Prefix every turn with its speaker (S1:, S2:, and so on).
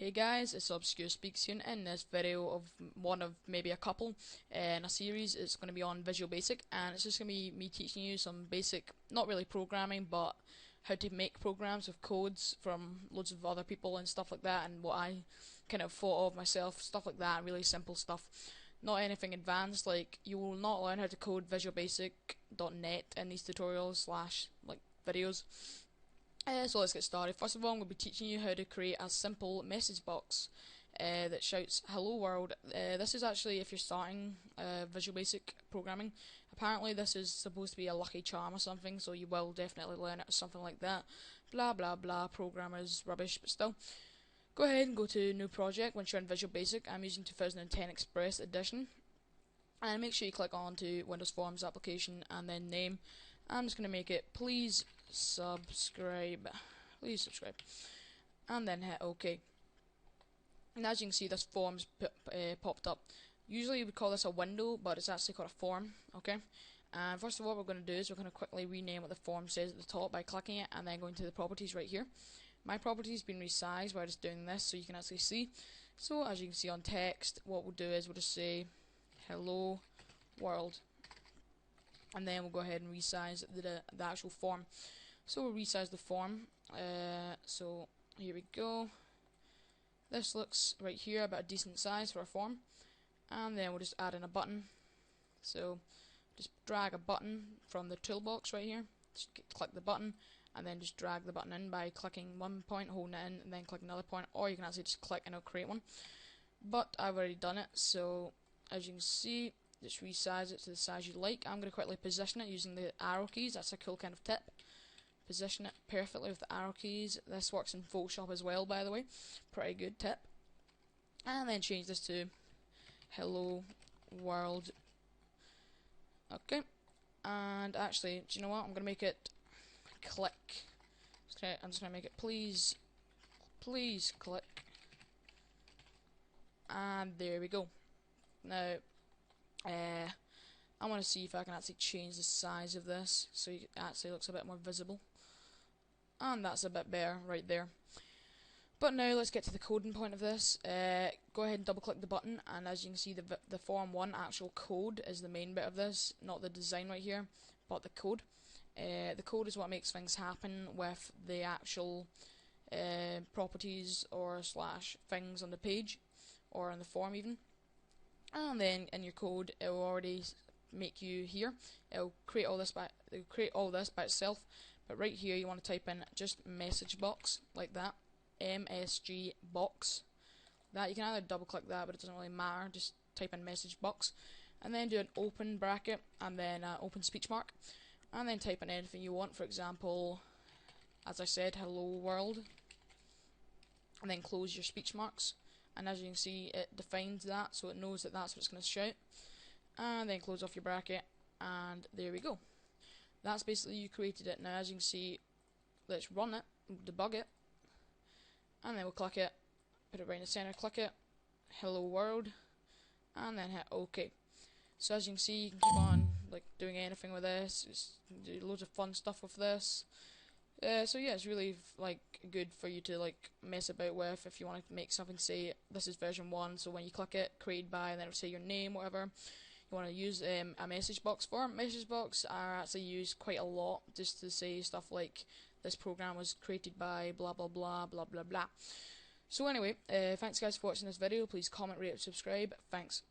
S1: Hey guys, it's Obscure Speaks here. In this video of one of maybe a couple in a series, it's going to be on Visual Basic, and it's just going to be me teaching you some basic, not really programming, but how to make programs with codes from loads of other people and stuff like that, and what I kind of thought of myself, stuff like that, really simple stuff. Not anything advanced, like you will not learn how to code visualbasic.net in these tutorials slash like videos. So let's get started. First of all, I'm going to be teaching you how to create a simple message box that shouts "Hello World." This is actually if you're starting Visual Basic programming. Apparently, this is supposed to be a lucky charm or something, so you will definitely learn it or something like that. Blah blah blah. Programmers rubbish, but still. Go ahead and go to New Project once you're in Visual Basic. I'm using 2010 Express Edition, and make sure you click on to Windows Forms application and then name. I'm just going to make it please subscribe, and then hit OK. And as you can see, this form's popped up. Usually we call this a window, but it's actually called a form. Okay. And first of all, what we're going to do is we're going to quickly rename what the form says at the top by clicking it, and then going to the properties right here. My properties been resized by just doing this, so you can actually see. So as you can see on text, what we'll do is we'll just say hello world, and then we'll go ahead and resize the actual form. So we'll resize the form. So here we go. This looks right here about a decent size for a form, and then we'll just add in a button. So just drag a button from the toolbox right here. Just click the button, and then just drag the button in by clicking one point, holding it in, and then click another point, or you can actually just click and it'll create one. But I've already done it, so as you can see, just resize it to the size you like. I'm going to quickly position it using the arrow keys. That's a cool kind of tip. Position it perfectly with the arrow keys. This works in Photoshop as well, by the way. Pretty good tip. And then change this to hello world. Okay. And actually, do you know what? I'm going to make it click. I'm just going to make it please click. And there we go. Now, I want to see if I can actually change the size of this so it actually looks a bit more visible. And that's a bit better right there. But now let's get to the coding point of this. Go ahead and double click the button, and as you can see, the Form 1 actual code is the main bit of this, not the design right here, but the code. The code is what makes things happen with the actual properties or slash things on the page or on the form even. And then in your code, it will already make you here. It'll create all this by itself. But right here, you want to type in just message box like that, MSG box. That you can either double click that, but it doesn't really matter. Just type in message box, and then do an open bracket and then open speech mark, and then type in anything you want. For example, as I said, hello world, and then close your speech marks. And as you can see, it defines that, so it knows that that's what it's going to shout. And then close off your bracket, and there we go. That's basically you created it. Now as you can see, let's run it, debug it, and then we'll click it, put it right in the center, click it, hello world, and then hit OK. So as you can see, you can keep on like doing anything with this, just do loads of fun stuff with this. So yeah, it's really like good for you to like mess about with if you want to make something say this is version 1, so when you click it, created by, and then it'll say your name, whatever you want to use a message box for. Message box are actually used quite a lot just to say stuff like this program was created by blah blah blah blah blah blah. So anyway, thanks guys for watching this video. Please comment, rate, and subscribe. Thanks.